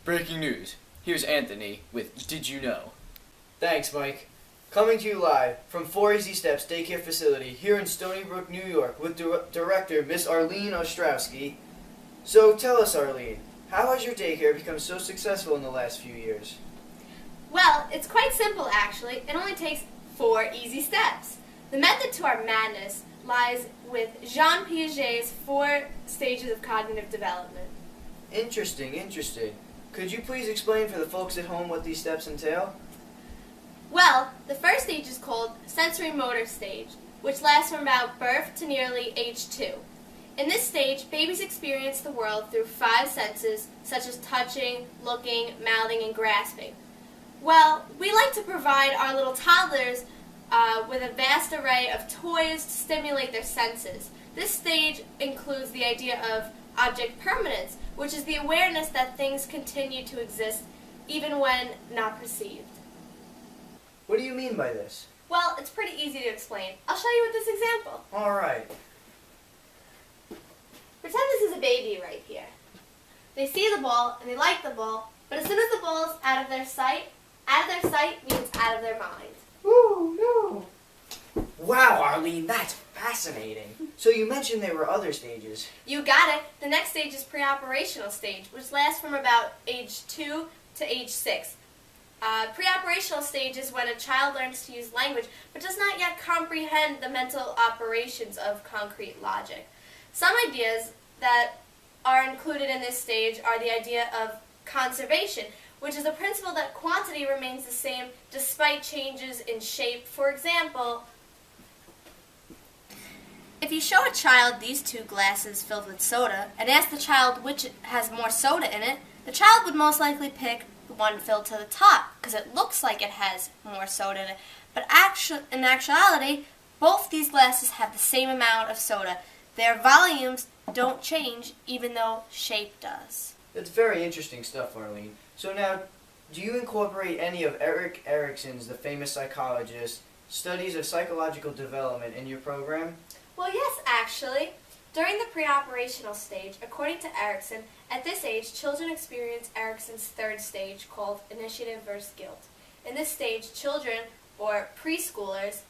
Breaking news. Here's Anthony with Did You Know? Thanks, Mike. Coming to you live from 4 Easy Steps Daycare Facility here in Stony Brook, New York with Director Miss Arlene Ostrowski. So tell us, Arlene, how has your daycare become so successful in the last few years? Well, it's quite simple actually. It only takes 4 easy steps. The method to our madness lies with Jean Piaget's 4 stages of cognitive development. Interesting. Could you please explain for the folks at home what these steps entail? Well, the first stage is called sensory motor stage, which lasts from about birth to nearly age 2. In this stage, babies experience the world through 5 senses, such as touching, looking, mouthing, and grasping. Well, we like to provide our little toddlers with a vast array of toys to stimulate their senses. This stage includes the idea of object permanence, which is the awareness that things continue to exist even when not perceived. What do you mean by this? Well, it's pretty easy to explain. I'll show you with this example. All right. Pretend this is a baby right here. They see the ball and they like the ball, but as soon as the ball is out of their sight means out of their mind. Ooh, no. Wow, Arlene, that's fascinating. So you mentioned there were other stages. You got it. The next stage is pre-operational stage, which lasts from about age 2 to age 6. Pre-operational stage is when a child learns to use language, but does not yet comprehend the mental operations of concrete logic. Some ideas that are included in this stage are the idea of conservation, which is a principle that quantity remains the same despite changes in shape. For example, if you show a child these 2 glasses filled with soda and ask the child which has more soda in it, the child would most likely pick the one filled to the top because it looks like it has more soda in it. But in actuality, both these glasses have the same amount of soda. Their volumes don't change even though shape does. That's very interesting stuff, Arlene. So now, do you incorporate any of Erik Erikson's, the famous psychologist, studies of psychological development in your program? Well, yes, actually. During the pre-operational stage, according to Erikson, at this age, children experience Erikson's 3rd stage called initiative versus guilt. In this stage, children, or preschoolers,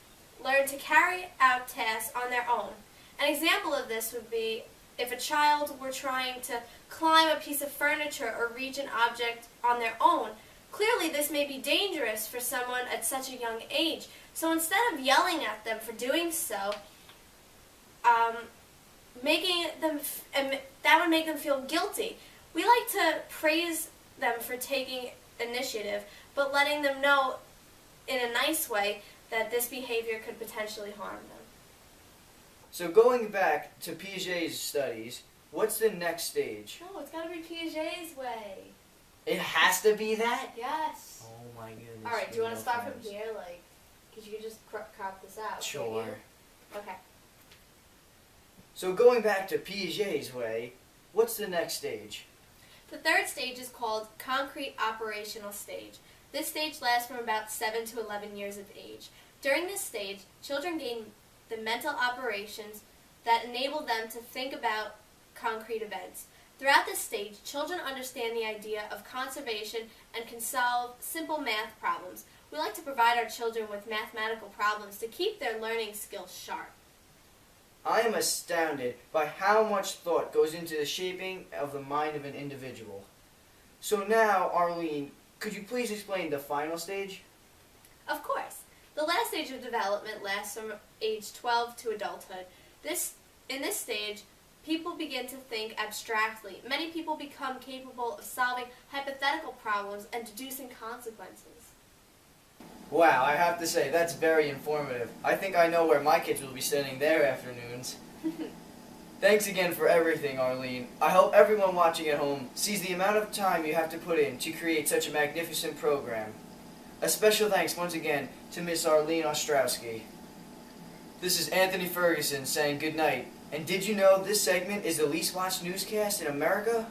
learn to carry out tasks on their own. An example of this would be if a child were trying to climb a piece of furniture or reach an object on their own. Clearly, this may be dangerous for someone at such a young age. So instead of yelling at them for doing so, that would make them feel guilty. We like to praise them for taking initiative, but letting them know in a nice way that this behavior could potentially harm them. So going back to Piaget's studies, what's the next stage? No, it's got to be Piaget's way. It has to be that? Yes. Oh my goodness. All right, do you want to no start from friends. here? Because you could just crop this out. Sure. can't you? Okay. So going back to Piaget's way, what's the next stage? The 3rd stage is called concrete operational stage. This stage lasts from about 7 to 11 years of age. During this stage, children gain the mental operations that enable them to think about concrete events. Throughout this stage, children understand the idea of conservation and can solve simple math problems. We like to provide our children with mathematical problems to keep their learning skills sharp. I am astounded by how much thought goes into the shaping of the mind of an individual. So now, Arlene, could you please explain the final stage? Of course. The last stage of development lasts from age 12 to adulthood. In this stage, people begin to think abstractly. Many people become capable of solving hypothetical problems and deducing consequences. Wow, I have to say, that's very informative. I think I know where my kids will be spending their afternoons. Thanks again for everything, Arlene. I hope everyone watching at home sees the amount of time you have to put in to create such a magnificent program. A special thanks once again to Miss Arlene Ostrowski. This is Anthony Ferguson saying good night. And did you know this segment is the least watched newscast in America?